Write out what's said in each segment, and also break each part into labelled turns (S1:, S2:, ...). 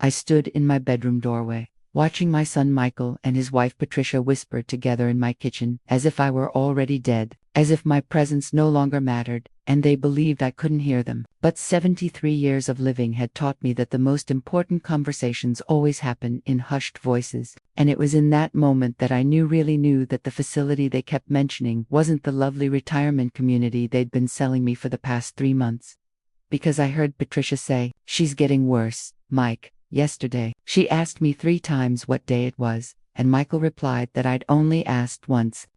S1: I stood in my bedroom doorway, watching my son Michael and his wife Patricia whisper together in my kitchen, as if I were already dead, as if my presence no longer mattered, and they believed I couldn't hear them. But 73 years of living had taught me that the most important conversations always happen in hushed voices, and it was in that moment that I really knew that the facility they kept mentioning wasn't the lovely retirement community they'd been selling me for the past 3 months. Because I heard Patricia say, "She's getting worse, Mike." Yesterday, she asked me 3 times what day it was, and Michael replied that I'd only asked once,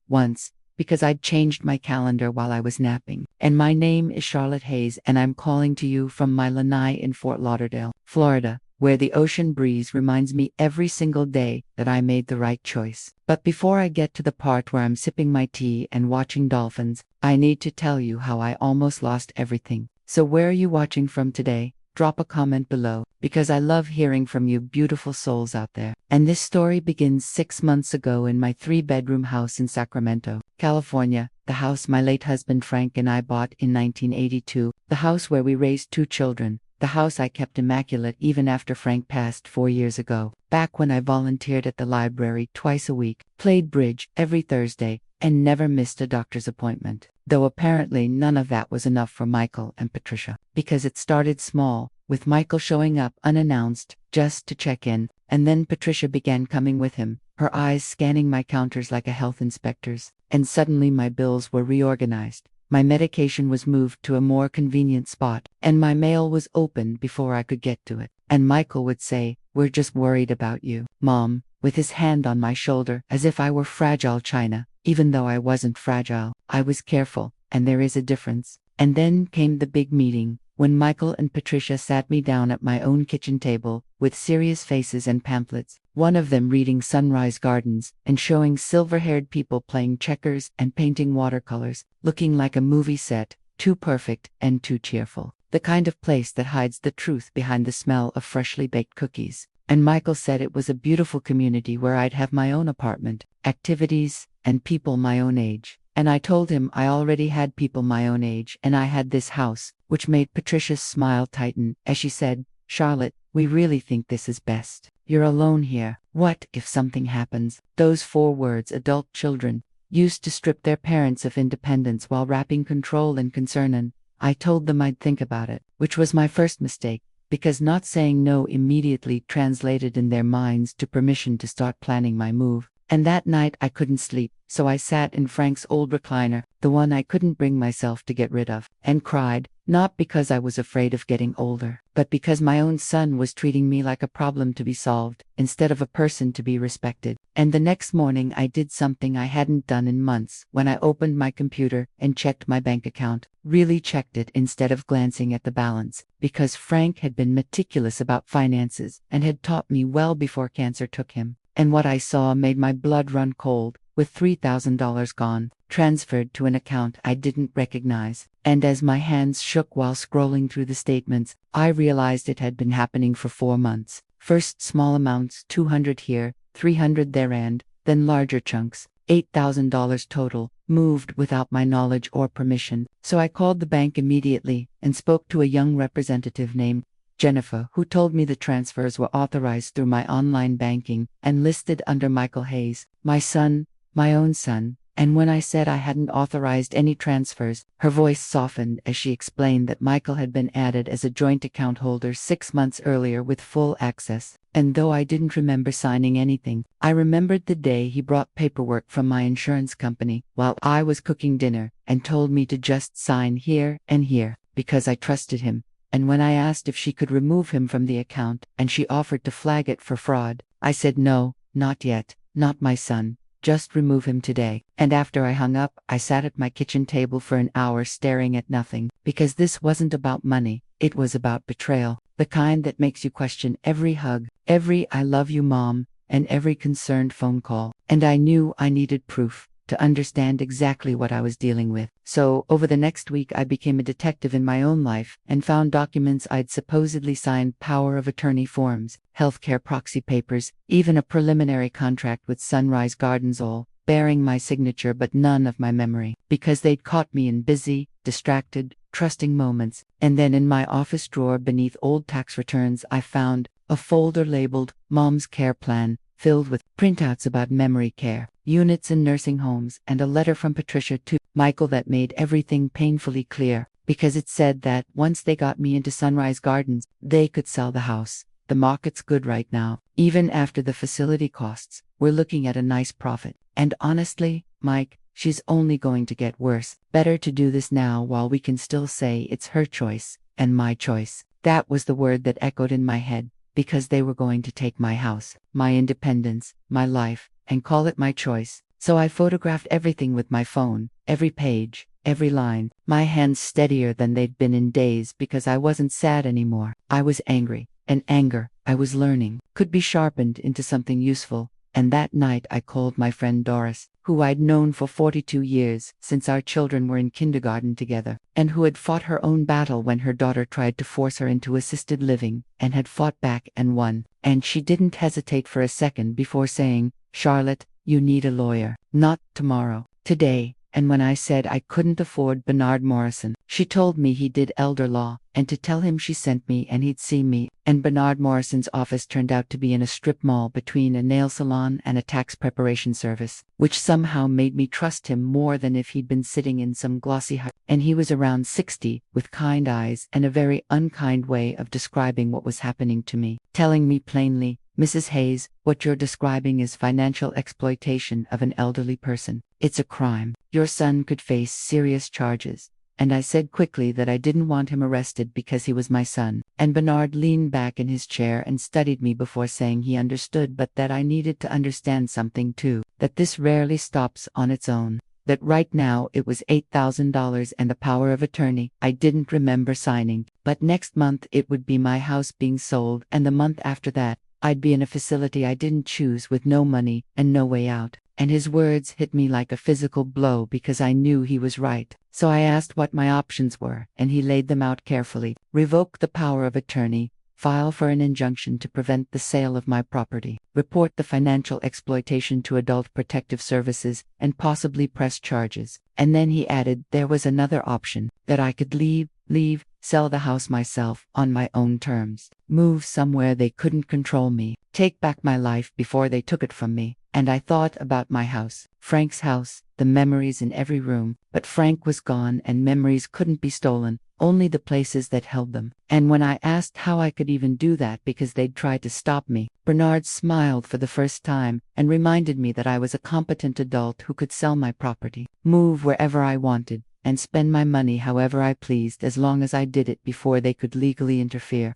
S1: because I'd changed my calendar while I was napping. And my name is Charlotte Hayes, and I'm calling to you from my lanai in Fort Lauderdale, Florida, where the ocean breeze reminds me every single day that I made the right choice. But before I get to the part where I'm sipping my tea and watching dolphins, I need to tell you how I almost lost everything. So where are you watching from today? Drop a comment below, because I love hearing from you beautiful souls out there. And this story begins 6 months ago in my 3-bedroom house in Sacramento, California, the house my late husband Frank and I bought in 1982, the house where we raised 2 children, the house I kept immaculate even after Frank passed 4 years ago, back when I volunteered at the library twice a week, played bridge every Thursday, and never missed a doctor's appointment. Though apparently none of that was enough for Michael and Patricia, because it started small, with Michael showing up unannounced, just to check in, and then Patricia began coming with him, her eyes scanning my counters like a health inspector's, and suddenly my bills were reorganized. My medication was moved to a more convenient spot, and my mail was opened before I could get to it. And Michael would say, "We're just worried about you, Mom," with his hand on my shoulder, as if I were fragile china. Even though I wasn't fragile, I was careful, and there is a difference. And then came the big meeting, when Michael and Patricia sat me down at my own kitchen table, with serious faces and pamphlets, one of them reading Sunrise Gardens, and showing silver-haired people playing checkers and painting watercolors, looking like a movie set, too perfect and too cheerful. The kind of place that hides the truth behind the smell of freshly baked cookies. And Michael said it was a beautiful community where I'd have my own apartment, activities, and people my own age. And I told him I already had people my own age, and I had this house, which made Patricia's smile tighten, as she said, "Charlotte, we really think this is best. You're alone here. What if something happens?" Those 4 words, adult children, used to strip their parents of independence while wrapping control and concern in. I told them I'd think about it, which was my first mistake, because not saying no immediately translated in their minds to permission to start planning my move. And that night I couldn't sleep, so I sat in Frank's old recliner, the one I couldn't bring myself to get rid of, and cried, not because I was afraid of getting older, but because my own son was treating me like a problem to be solved, instead of a person to be respected. And the next morning I did something I hadn't done in months, when I opened my computer and checked my bank account, really checked it instead of glancing at the balance, because Frank had been meticulous about finances, and had taught me well before cancer took him. And what I saw made my blood run cold, with $3,000 gone, transferred to an account I didn't recognize. And as my hands shook while scrolling through the statements, I realized it had been happening for 4 months. First small amounts, $200 here, $300 there, and then larger chunks, $8,000 total, moved without my knowledge or permission. So I called the bank immediately, and spoke to a young representative named Jennifer, who told me the transfers were authorized through my online banking and listed under Michael Hayes, my son, my own son. And when I said I hadn't authorized any transfers, her voice softened as she explained that Michael had been added as a joint account holder 6 months earlier with full access. And though I didn't remember signing anything, I remembered the day he brought paperwork from my insurance company while I was cooking dinner and told me to just sign here and here, because I trusted him. And when I asked if she could remove him from the account, and she offered to flag it for fraud, I said no, not yet, not my son, just remove him today. And after I hung up, I sat at my kitchen table for an hour staring at nothing, because this wasn't about money, it was about betrayal, the kind that makes you question every hug, every "I love you, Mom," and every concerned phone call. And I knew I needed proof to understand exactly what I was dealing with. So, over the next week I became a detective in my own life, and found documents I'd supposedly signed, power of attorney forms, healthcare proxy papers, even a preliminary contract with Sunrise Gardens, all bearing my signature but none of my memory, because they'd caught me in busy, distracted, trusting moments. And then in my office drawer beneath old tax returns I found a folder labeled Mom's Care Plan, filled with printouts about memory care, units in nursing homes, and a letter from Patricia to Michael that made everything painfully clear, because it said that once they got me into Sunrise Gardens, they could sell the house. The market's good right now. Even after the facility costs, we're looking at a nice profit. And honestly, Mike, she's only going to get worse. Better to do this now while we can still say it's her choice and my choice. That was the word that echoed in my head, because they were going to take my house, my independence, my life, and call it my choice. So I photographed everything with my phone, every page, every line, my hands steadier than they'd been in days because I wasn't sad anymore. I was angry. And anger, I was learning, could be sharpened into something useful. And that night I called my friend Doris, who I'd known for 42 years, since our children were in kindergarten together, and who had fought her own battle when her daughter tried to force her into assisted living, and had fought back and won. And she didn't hesitate for a second before saying, "Charlotte, you need a lawyer. Not tomorrow, today." And when I said I couldn't afford Bernard Morrison, she told me he did elder law, and to tell him she sent me and he'd see me. And Bernard Morrison's office turned out to be in a strip mall between a nail salon and a tax preparation service, which somehow made me trust him more than if he'd been sitting in some glossy hut. And he was around 60, with kind eyes and a very unkind way of describing what was happening to me, telling me plainly, "Mrs. Hayes, what you're describing is financial exploitation of an elderly person. It's a crime. Your son could face serious charges." And I said quickly that I didn't want him arrested because he was my son. And Bernard leaned back in his chair and studied me before saying he understood, but that I needed to understand something too, that this rarely stops on its own. That right now it was $8,000 and a power of attorney I didn't remember signing, but next month it would be my house being sold, and the month after that, I'd be in a facility I didn't choose with no money and no way out. And his words hit me like a physical blow because I knew he was right. So I asked what my options were, and he laid them out carefully. Revoke the power of attorney, file for an injunction to prevent the sale of my property, report the financial exploitation to Adult Protective Services, and possibly press charges. And then he added there was another option, that I could leave, sell the house myself on my own terms, move somewhere they couldn't control me, take back my life before they took it from me. And I thought about my house, Frank's house, the memories in every room, but Frank was gone and memories couldn't be stolen, only the places that held them. And when I asked how I could even do that because they'd tried to stop me, Bernard smiled for the first time and reminded me that I was a competent adult who could sell my property, move wherever I wanted, and spend my money however I pleased as long as I did it before they could legally interfere.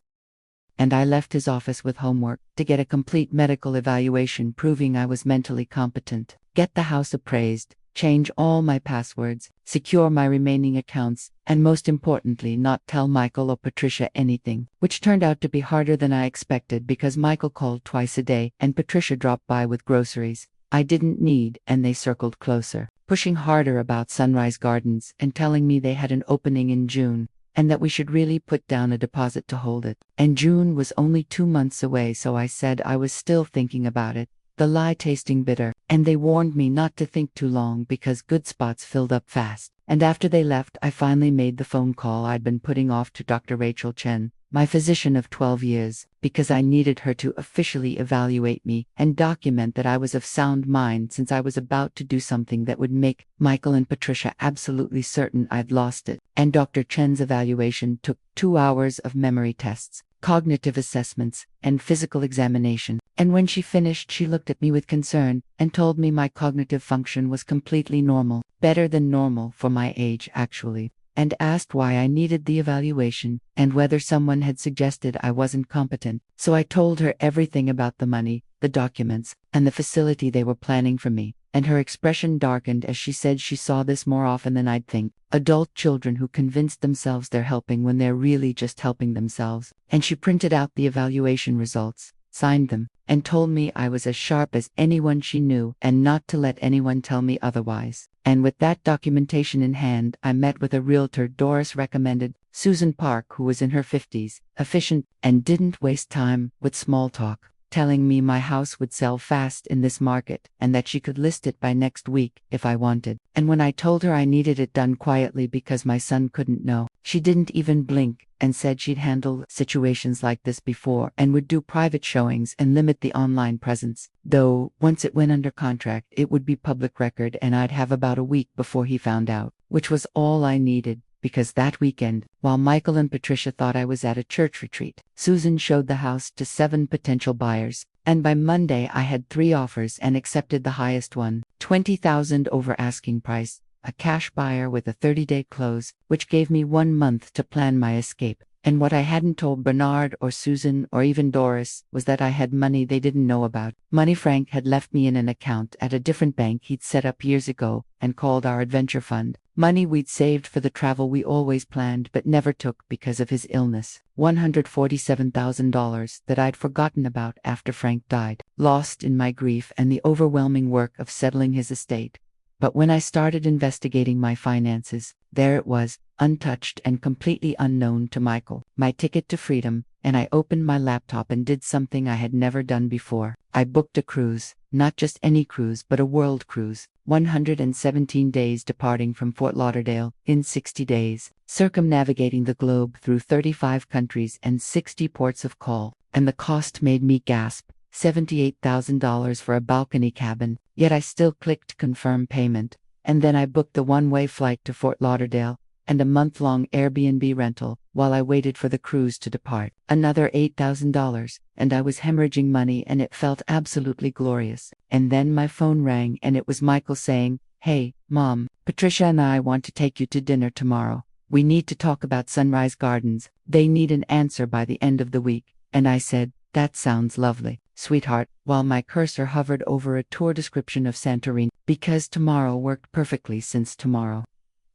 S1: And I left his office with homework to get a complete medical evaluation proving I was mentally competent, get the house appraised, change all my passwords, secure my remaining accounts, and most importantly not tell Michael or Patricia anything, which turned out to be harder than I expected because Michael called twice a day and Patricia dropped by with groceries I didn't need, and they circled closer, pushing harder about Sunrise Gardens and telling me they had an opening in June, and that we should really put down a deposit to hold it. And June was only 2 months away, so I said I was still thinking about it, the lie tasting bitter, and they warned me not to think too long because good spots filled up fast. And after they left, I finally made the phone call I'd been putting off to Dr. Rachel Chen, my physician of 12 years, because I needed her to officially evaluate me and document that I was of sound mind since I was about to do something that would make Michael and Patricia absolutely certain I'd lost it. And Dr. Chen's evaluation took 2 hours of memory tests, cognitive assessments, and physical examination. And when she finished, she looked at me with concern and told me my cognitive function was completely normal, better than normal for my age actually, and asked why I needed the evaluation and whether someone had suggested I wasn't competent. So I told her everything about the money, the documents, and the facility they were planning for me, and her expression darkened as she said she saw this more often than I'd think. Adult children who convinced themselves they're helping when they're really just helping themselves. And she printed out the evaluation results, signed them, and told me I was as sharp as anyone she knew and not to let anyone tell me otherwise. And with that documentation in hand, I met with a realtor Doris recommended, Susan Park, who was in her 50s, efficient, and didn't waste time with small talk, telling me my house would sell fast in this market and that she could list it by next week if I wanted. And when I told her I needed it done quietly because my son couldn't know, She didn't even blink and said she'd handled situations like this before and would do private showings and limit the online presence. Though, once it went under contract, it would be public record and I'd have about a week before he found out, which was all I needed. Because that weekend, while Michael and Patricia thought I was at a church retreat, Susan showed the house to 7 potential buyers, and by Monday I had 3 offers and accepted the highest one, $20,000 over asking price, a cash buyer with a 30-day close, which gave me 1 month to plan my escape. And what I hadn't told Bernard or Susan or even Doris was that I had money they didn't know about. Money Frank had left me in an account at a different bank he'd set up years ago and called our adventure fund. Money we'd saved for the travel we always planned but never took because of his illness. $147,000 that I'd forgotten about after Frank died, lost in my grief and the overwhelming work of settling his estate. But when I started investigating my finances, there it was, untouched and completely unknown to Michael. My ticket to freedom, and I opened my laptop and did something I had never done before. I booked a cruise, not just any cruise but a world cruise, 117 days departing from Fort Lauderdale in 60 days, circumnavigating the globe through 35 countries and 60 ports of call. And the cost made me gasp. $78,000 for a balcony cabin, yet I still clicked confirm payment, and then I booked the one-way flight to Fort Lauderdale, and a month-long Airbnb rental, while I waited for the cruise to depart. Another $8,000, and I was hemorrhaging money and it felt absolutely glorious. And then my phone rang and it was Michael saying, "Hey, Mom, Patricia and I want to take you to dinner tomorrow. We need to talk about Sunrise Gardens. They need an answer by the end of the week." And I said, "That sounds lovely, sweetheart," while my cursor hovered over a tour description of Santorini, because tomorrow worked perfectly since tomorrow.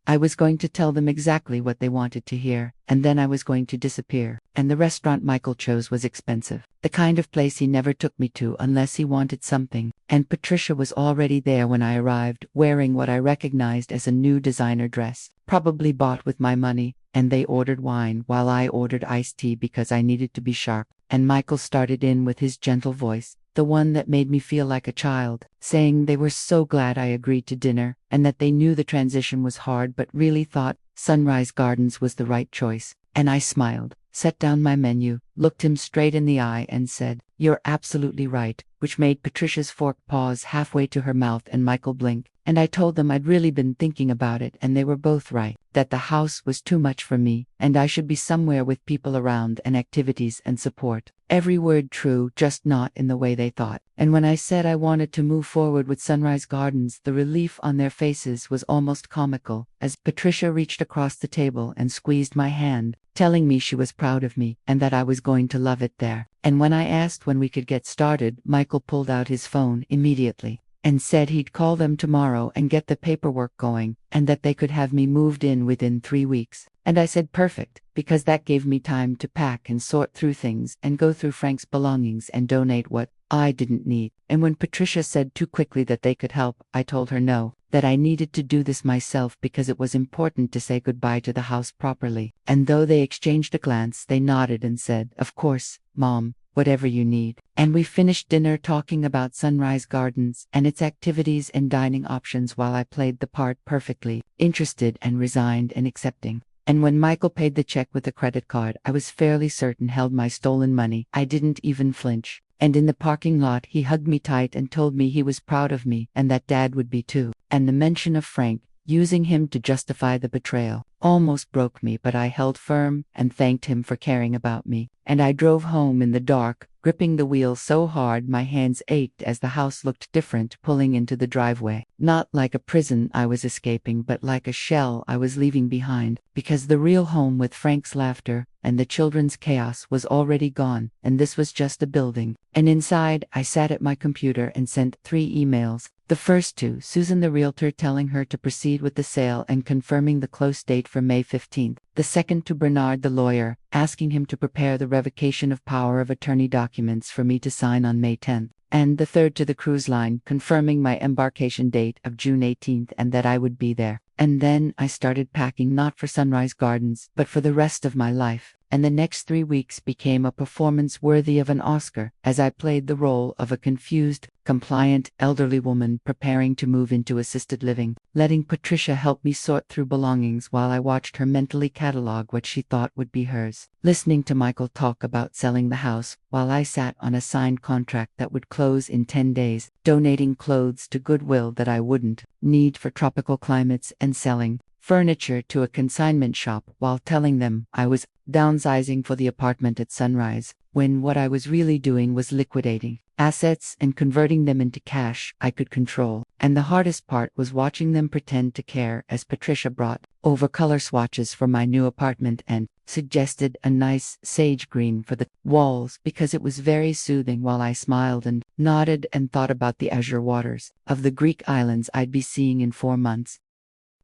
S1: I was going to tell them exactly what they wanted to hear, and then I was going to disappear. And the restaurant Michael chose was expensive, the kind of place he never took me to unless he wanted something. And Patricia was already there when I arrived, wearing what I recognized as a new designer dress, probably bought with my money, and they ordered wine while I ordered iced tea because I needed to be sharp. And Michael started in with his gentle voice, the one that made me feel like a child, saying they were so glad I agreed to dinner, and that they knew the transition was hard but really thought Sunrise Gardens was the right choice. And I smiled, set down my menu, looked him straight in the eye and said, "You're absolutely right," which made Patricia's fork pause halfway to her mouth and Michael blink. And I told them I'd really been thinking about it and they were both right, that the house was too much for me, and I should be somewhere with people around and activities and support. Every word true, just not in the way they thought. And when I said I wanted to move forward with Sunrise Gardens, the relief on their faces was almost comical, as Patricia reached across the table and squeezed my hand, telling me she was proud of me and that I was going to love it there. And when I asked when we could get started, Michael pulled out his phone immediately and said he'd call them tomorrow and get the paperwork going, and that they could have me moved in within 3 weeks. And I said perfect, because that gave me time to pack and sort through things and go through Frank's belongings and donate what I didn't need. And when Patricia said too quickly that they could help, I told her no, that I needed to do this myself because it was important to say goodbye to the house properly. And though they exchanged a glance, they nodded and said, "Of course, Mom, whatever you need." And we finished dinner talking about Sunrise Gardens and its activities and dining options while I played the part perfectly, interested and resigned and accepting. And when Michael paid the check with a credit card I was fairly certain held my stolen money, I didn't even flinch. And in the parking lot he hugged me tight and told me he was proud of me and that Dad would be too. And the mention of Frank, using him to justify the betrayal, almost broke me, but I held firm and thanked him for caring about me. And I drove home in the dark, gripping the wheel so hard my hands ached as the house looked different pulling into the driveway. Not like a prison I was escaping, but like a shell I was leaving behind, because the real home with Frank's laughter and the children's chaos was already gone, and this was just a building. And inside, I sat at my computer and sent 3 emails. The first to Susan the realtor telling her to proceed with the sale and confirming the close date for May 15th. The second to Bernard the lawyer, asking him to prepare the revocation of power of attorney documents for me to sign on May 10th. And the third to the cruise line, confirming my embarkation date of June 18th and that I would be there. And then I started packing, not for Sunrise Gardens, but for the rest of my life. and the next 3 weeks became a performance worthy of an Oscar, as I played the role of a confused, compliant, elderly woman preparing to move into assisted living, letting Patricia help me sort through belongings while I watched her mentally catalog what she thought would be hers, listening to Michael talk about selling the house while I sat on a signed contract that would close in 10 days, donating clothes to Goodwill that I wouldn't need for tropical climates, and selling furniture to a consignment shop while telling them I was downsizing for the apartment at Sunrise, when what I was really doing was liquidating assets and converting them into cash I could control. And the hardest part was watching them pretend to care as Patricia brought over color swatches for my new apartment and suggested a nice sage green for the walls because it was very soothing, while I smiled and nodded and thought about the azure waters of the Greek islands I'd be seeing in 4 months.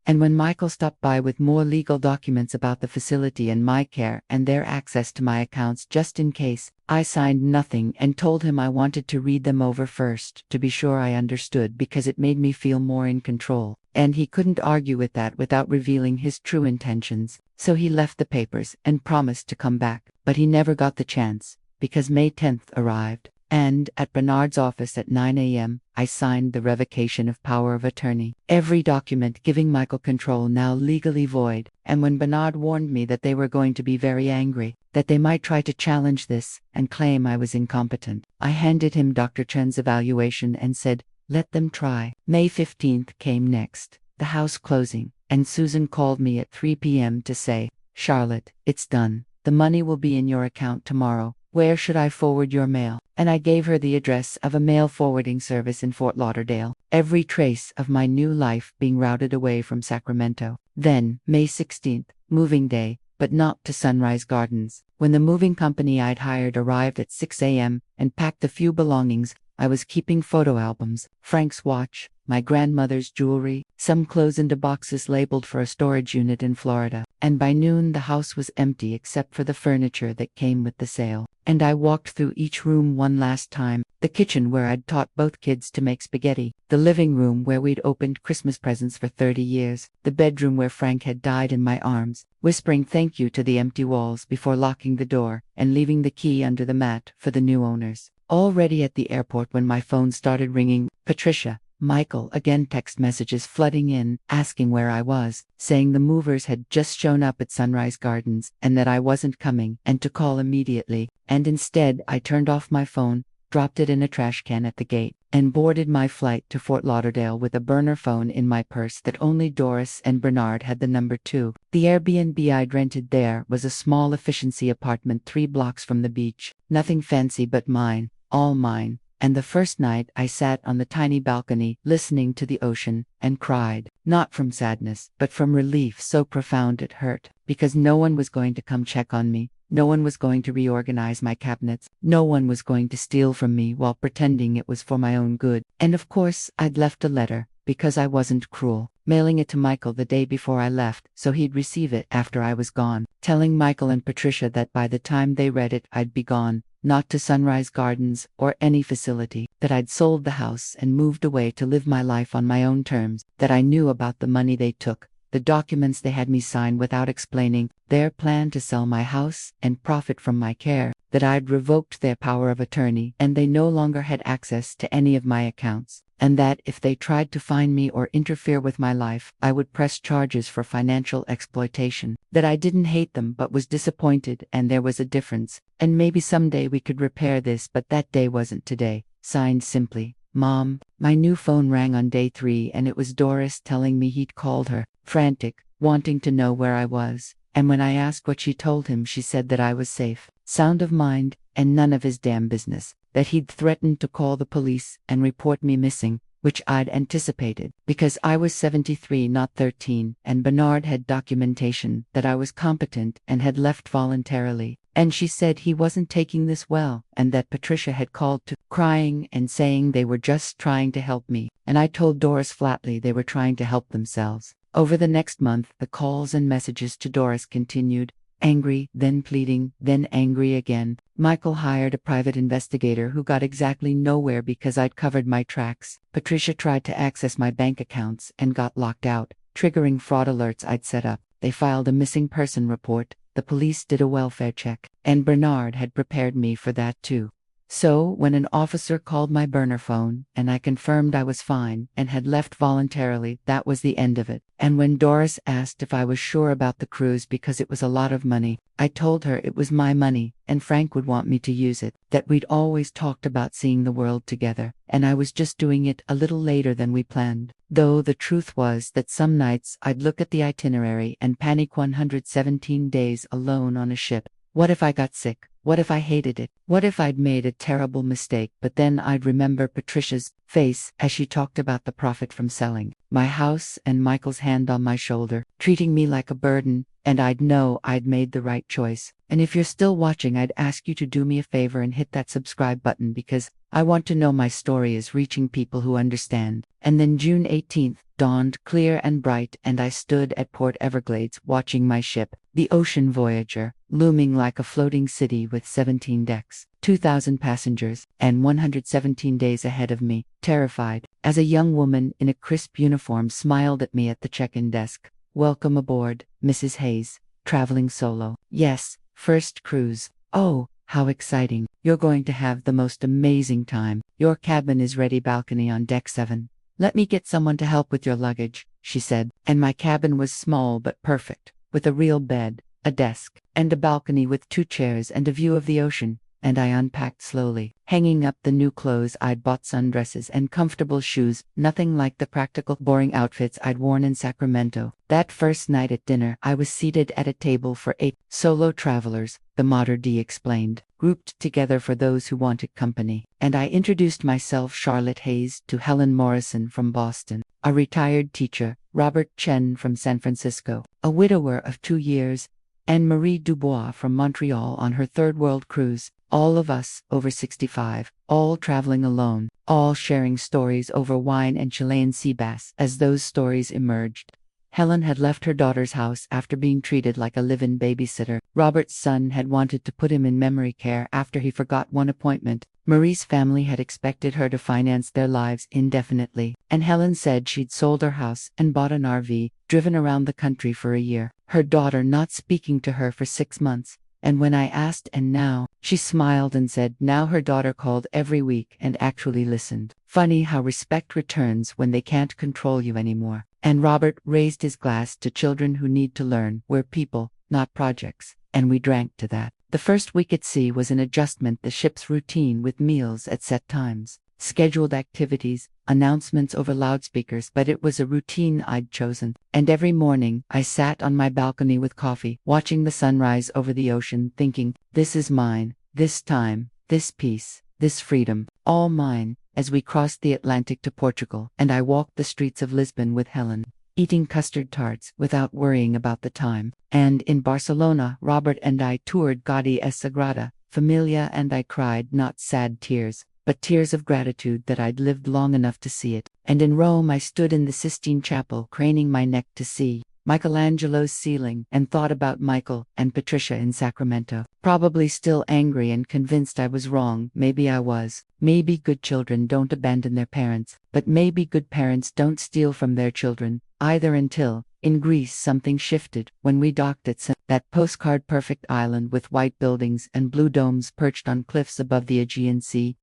S1: And when Michael stopped by with more legal documents about the facility and my care and their access to my accounts just in case, I signed nothing and told him I wanted to read them over first to be sure I understood, because it made me feel more in control. And he couldn't argue with that without revealing his true intentions. So he left the papers and promised to come back, but he never got the chance, because May 10th arrived. And at Bernard's office at 9 a.m., I signed the revocation of power of attorney, every document giving Michael control now legally void. And when Bernard warned me that they were going to be very angry, that they might try to challenge this and claim I was incompetent, I handed him Dr. Chen's evaluation and said, let them try. May 15th came next, the house closing, and Susan called me at 3 p.m. to say, Charlotte, it's done. The money will be in your account tomorrow. Where should I forward your mail? And I gave her the address of a mail forwarding service in Fort Lauderdale, every trace of my new life being routed away from Sacramento. Then, May 16th, moving day, but not to Sunrise Gardens. When the moving company I'd hired arrived at 6 a.m. and packed a few belongings, I was keeping photo albums, Frank's watch, my grandmother's jewelry, some clothes into boxes labeled for a storage unit in Florida. And by noon the house was empty except for the furniture that came with the sale. And I walked through each room one last time: the kitchen where I'd taught both kids to make spaghetti, the living room where we'd opened Christmas presents for 30 years, the bedroom where Frank had died in my arms, whispering thank you to the empty walls before locking the door and leaving the key under the mat for the new owners. Already at the airport when my phone started ringing, Patricia, Michael again, text messages flooding in, asking where I was, saying the movers had just shown up at Sunrise Gardens and that I wasn't coming and to call immediately. And instead I turned off my phone, dropped it in a trash can at the gate, and boarded my flight to Fort Lauderdale with a burner phone in my purse that only Doris and Bernard had the number to. The Airbnb I'd rented there was a small efficiency apartment 3 blocks from the beach, nothing fancy but mine, all mine. And the first night I sat on the tiny balcony listening to the ocean and cried, not from sadness, but from relief so profound it hurt, because no one was going to come check on me, no one was going to reorganize my cabinets, no one was going to steal from me while pretending it was for my own good. And of course I'd left a letter, because I wasn't cruel, mailing it to Michael the day before I left so he'd receive it after I was gone, telling Michael and Patricia that by the time they read it I'd be gone, not to Sunrise Gardens or any facility, that I'd sold the house and moved away to live my life on my own terms, that I knew about the money they took, the documents they had me sign without explaining, their plan to sell my house and profit from my care, that I'd revoked their power of attorney and they no longer had access to any of my accounts, and that if they tried to find me or interfere with my life, I would press charges for financial exploitation, that I didn't hate them but was disappointed and there was a difference, and maybe someday we could repair this, but that day wasn't today. Signed simply, Mom. My new phone rang on day 3 and it was Doris telling me he'd called her, frantic, wanting to know where I was, and when I asked what she told him she said that I was safe, sound of mind, and none of his damn business, that he'd threatened to call the police and report me missing, which I'd anticipated, because I was 73 not 13, and Bernard had documentation that I was competent and had left voluntarily, and she said he wasn't taking this well, and that Patricia had called to, crying and saying they were just trying to help me, and I told Doris flatly they were trying to help themselves. Over the next month the calls and messages to Doris continued, angry, then pleading, then angry again. Michael hired a private investigator who got exactly nowhere because I'd covered my tracks. Patricia tried to access my bank accounts and got locked out, triggering fraud alerts I'd set up. They filed a missing person report, the police did a welfare check, and Bernard had prepared me for that too. So, when an officer called my burner phone, and I confirmed I was fine and had left voluntarily, that was the end of it. And when Doris asked if I was sure about the cruise because it was a lot of money, I told her it was my money, and Frank would want me to use it, that we'd always talked about seeing the world together, and I was just doing it a little later than we planned. Though the truth was that some nights I'd look at the itinerary and panic. 117 days alone on a ship. What if I got sick? What if I hated it? What if I'd made a terrible mistake? But then I'd remember Patricia's face as she talked about the profit from selling my house and Michael's hand on my shoulder, treating me like a burden, and I'd know I'd made the right choice. And if you're still watching, I'd ask you to do me a favor and hit that subscribe button, because I want to know my story is reaching people who understand. And then June 18th dawned clear and bright, and I stood at Port Everglades watching my ship, the Ocean Voyager, looming like a floating city with 17 decks, 2,000 passengers, and 117 days ahead of me, terrified, as a young woman in a crisp uniform smiled at me at the check-in desk. "Welcome aboard, Mrs. Hayes. Traveling solo?" "Yes, first cruise." "Oh, how exciting. You're going to have the most amazing time. Your cabin is ready, balcony on deck 7. Let me get someone to help with your luggage," she said. And my cabin was small but perfect, with a real bed, a desk, and a balcony with 2 chairs and a view of the ocean. And I unpacked slowly, hanging up the new clothes I'd bought, sundresses and comfortable shoes, nothing like the practical, boring outfits I'd worn in Sacramento. That first night at dinner, I was seated at a table for 8 solo travelers, the Mater D explained, grouped together for those who wanted company. And I introduced myself, Charlotte Hayes, to Helen Morrison from Boston, a retired teacher, Robert Chen from San Francisco, a widower of 2 years, and Marie Dubois from Montreal on her third world cruise. All of us over 65, all traveling alone, all sharing stories over wine and Chilean sea bass. As those stories emerged, Helen had left her daughter's house after being treated like a live-in babysitter. Robert's son had wanted to put him in memory care after he forgot one appointment. Marie's family had expected her to finance their lives indefinitely, and Helen said she'd sold her house and bought an RV, driven around the country for a year, her daughter not speaking to her for 6 months. And when I asked, "And now?" she smiled and said now her daughter called every week and actually listened. Funny how respect returns when they can't control you anymore. And Robert raised his glass to children who need to learn. We're people, not projects. And we drank to that. The first week at sea was an adjustment, the ship's routine with meals at set times, scheduled activities, announcements over loudspeakers, but it was a routine I'd chosen. And every morning, I sat on my balcony with coffee, watching the sunrise over the ocean, thinking, this is mine, this time, this peace, this freedom, all mine, as we crossed the Atlantic to Portugal, and I walked the streets of Lisbon with Helen, eating custard tarts without worrying about the time. And in Barcelona, Robert and I toured Gaudí es Sagrada Familia, and I cried not sad tears, but tears of gratitude that I'd lived long enough to see it. And in Rome I stood in the Sistine Chapel, craning my neck to see Michelangelo's ceiling, and thought about Michael and Patricia in Sacramento, probably still angry and convinced I was wrong. Maybe I was. Maybe good children don't abandon their parents, but maybe good parents don't steal from their children either, until, in Greece, something shifted when we docked at that postcard perfect island with white buildings and blue domes perched on cliffs above the Aegean Sea.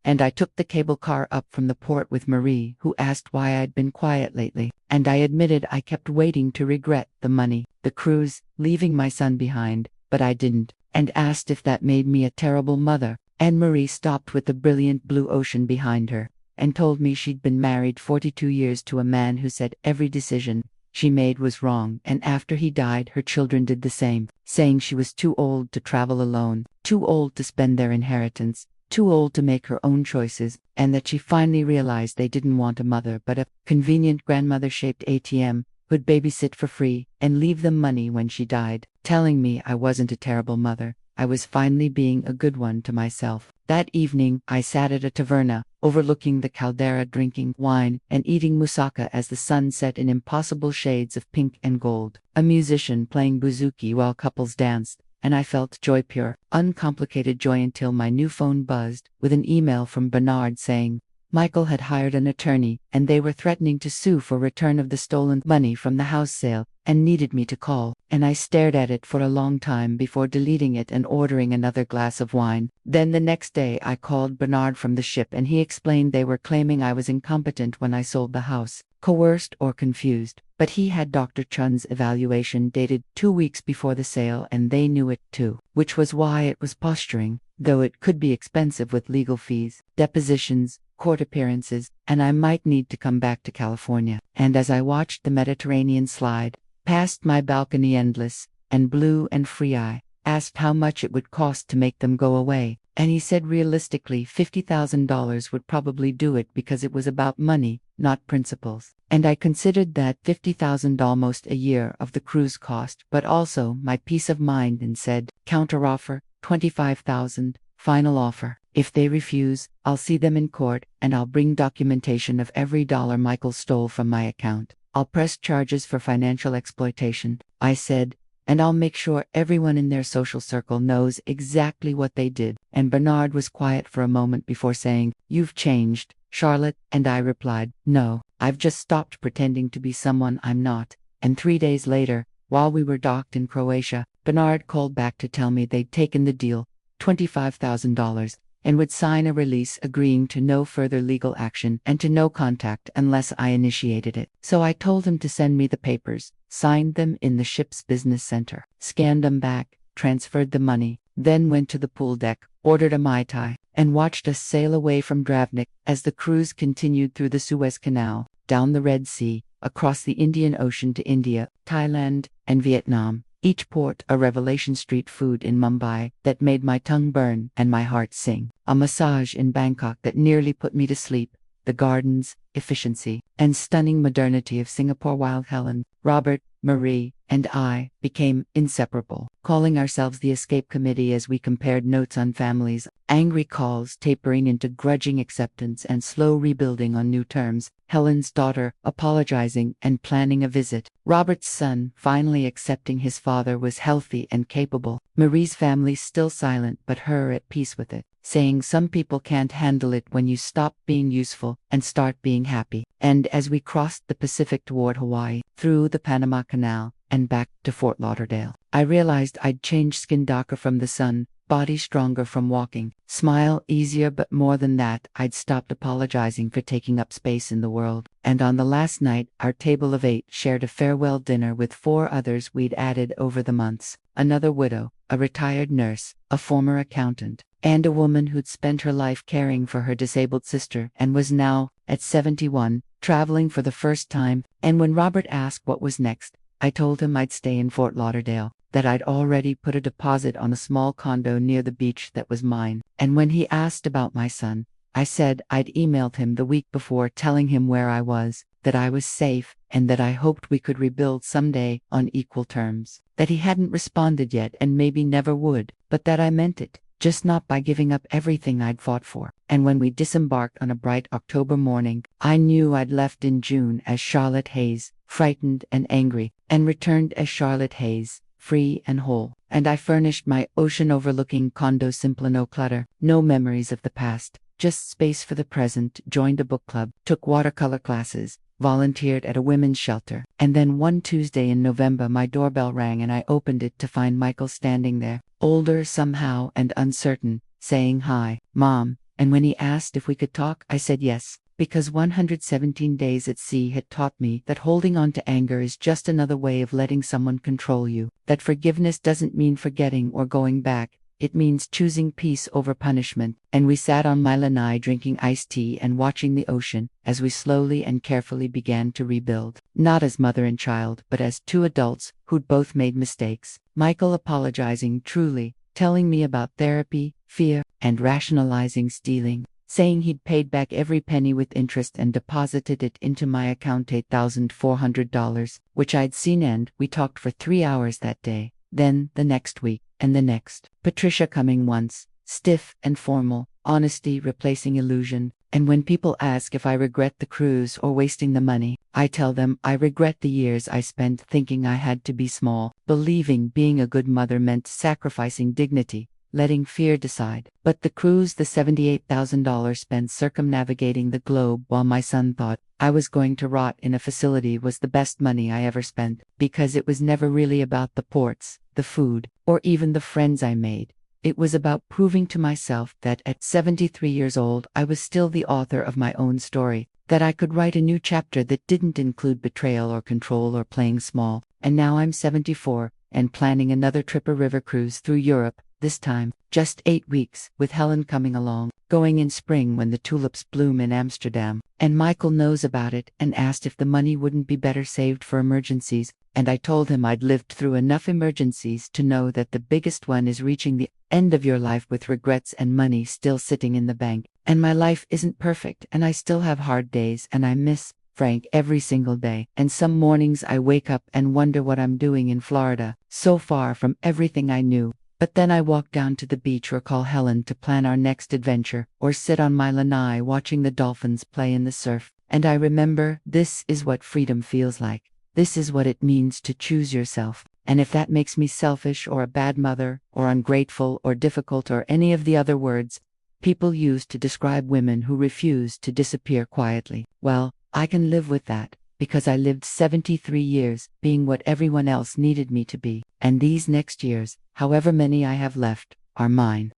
S1: And I took the cable car up from the port with Marie, who asked why I'd been quiet lately, and I admitted I kept waiting to regret the money, the cruise, leaving my son behind, but I didn't, and asked if that made me a terrible mother. And Marie stopped with the brilliant blue ocean behind her, and told me she'd been married 42 years to a man who said every decision she made was wrong, and after he died her children did the same, saying she was too old to travel alone, too old to spend their inheritance, too old to make her own choices, and that she finally realized they didn't want a mother but a convenient grandmother-shaped ATM who'd babysit for free and leave them money when she died, telling me I wasn't a terrible mother. I was finally being a good one to myself. That evening, I sat at a taverna, overlooking the caldera, drinking wine and eating moussaka as the sun set in impossible shades of pink and gold, a musician playing bouzouki while couples danced, and I felt joy, pure, uncomplicated joy, until my new phone buzzed with an email from Bernard saying Michael had hired an attorney, and they were threatening to sue for return of the stolen money from the house sale. and needed me to call, and I stared at it for a long time before deleting it and ordering another glass of wine. Then the next day I called Bernard from the ship and he explained they were claiming I was incompetent when I sold the house, coerced or confused, but he had Dr. Chun's evaluation dated 2 weeks before the sale and they knew it too, which was why it was posturing, though it could be expensive with legal fees, depositions, court appearances, and I might need to come back to California. And as I watched the Mediterranean slide past my balcony endless and blue and free, I asked how much it would cost to make them go away, and he said realistically $50,000 would probably do it because it was about money, not principles. And I considered that $50,000 almost a year of the cruise cost, but also my peace of mind, and said, counteroffer, $25,000, final offer. If they refuse, I'll see them in court, and I'll bring documentation of every dollar Michael stole from my account. I'll press charges for financial exploitation, I said, and I'll make sure everyone in their social circle knows exactly what they did. And Bernard was quiet for a moment before saying, "You've changed, Charlotte," and I replied, "No, I've just stopped pretending to be someone I'm not." And 3 days later, while we were docked in Croatia, Bernard called back to tell me they'd taken the deal, $25,000, and would sign a release agreeing to no further legal action and to no contact unless I initiated it. So I told him to send me the papers, signed them in the ship's business center, scanned them back, transferred the money, then went to the pool deck, ordered a Mai Tai, and watched us sail away from Dravnik as the cruise continued through the Suez Canal, down the Red Sea, across the Indian Ocean to India, Thailand, and Vietnam. Each port a revelation street food in Mumbai that made my tongue burn and my heart sing. A massage in Bangkok that nearly put me to sleep. The gardens, efficiency, and stunning modernity of Singapore while Helen, Robert, Marie, and I became inseparable, calling ourselves the Escape Committee as we compared notes on families, angry calls tapering into grudging acceptance and slow rebuilding on new terms, Helen's daughter apologizing and planning a visit, Robert's son finally accepting his father was healthy and capable, Marie's family still silent but her at peace with it, saying some people can't handle it when you stop being useful and start being happy. And as we crossed the Pacific toward Hawaii, through the Panama Canal, and back to Fort Lauderdale, I realized I'd changed skin darker from the sun, body stronger from walking, smile easier, but more than that, I'd stopped apologizing for taking up space in the world. And on the last night, our table of 8 shared a farewell dinner with 4 others we'd added over the months, another widow, a retired nurse, a former accountant, and a woman who'd spent her life caring for her disabled sister and was now, at 71, traveling for the first time. And when Robert asked what was next, I told him I'd stay in Fort Lauderdale, that I'd already put a deposit on a small condo near the beach that was mine. And when he asked about my son, I said I'd emailed him the week before telling him where I was, that I was safe, and that I hoped we could rebuild someday on equal terms. That he hadn't responded yet and maybe never would, but that I meant it, just not by giving up everything I'd fought for. And when we disembarked on a bright October morning, I knew I'd left in June as Charlotte Hayes, frightened and angry, and returned as Charlotte Hayes, free and whole. And I furnished my ocean-overlooking condo simple, no clutter, no memories of the past, just space for the present, joined a book club, took watercolor classes, volunteered at a women's shelter. And then one Tuesday in November my doorbell rang and I opened it to find Michael standing there, older somehow and uncertain, saying hi, Mom. And when he asked if we could talk, I said yes, because 117 days at sea had taught me that holding on to anger is just another way of letting someone control you, that forgiveness doesn't mean forgetting or going back, it means choosing peace over punishment. And we sat on my lanai drinking iced tea and watching the ocean as we slowly and carefully began to rebuild, not as mother and child, but as 2 adults who'd both made mistakes. Michael apologizing truly, telling me about therapy, fear, and rationalizing stealing, saying he'd paid back every penny with interest and deposited it into my account, $8,400, which I'd seen. And we talked for 3 hours that day, then the next week, and the next. Patricia coming once, stiff and formal, honesty replacing illusion. And when people ask if I regret the cruise or wasting the money, I tell them I regret the years I spent thinking I had to be small, believing being a good mother meant sacrificing dignity, letting fear decide. But the cruise, the $78,000 spent circumnavigating the globe while my son thought I was going to rot in a facility, was the best money I ever spent, because it was never really about the ports, the food, or even the friends I made. It was about proving to myself that at 73 years old I was still the author of my own story, that I could write a new chapter that didn't include betrayal or control or playing small. And now I'm 74, and planning another trip, a river cruise through Europe, this time, just 8 weeks, with Helen coming along, going in spring when the tulips bloom in Amsterdam. And Michael knows about it and asked if the money wouldn't be better saved for emergencies, and I told him I'd lived through enough emergencies to know that the biggest one is reaching the end of your life with regrets and money still sitting in the bank. And my life isn't perfect, and I still have hard days, and I miss Frank every single day. And some mornings I wake up and wonder what I'm doing in Florida, so far from everything I knew. But then I walk down to the beach or call Helen to plan our next adventure, or sit on my lanai watching the dolphins play in the surf. And I remember, this is what freedom feels like. This is what it means to choose yourself. And if that makes me selfish or a bad mother, or ungrateful or difficult or any of the other words people use to describe women who refuse to disappear quietly, well, I can live with that, because I lived 73 years being what everyone else needed me to be. And these next years, however many I have left, are mine.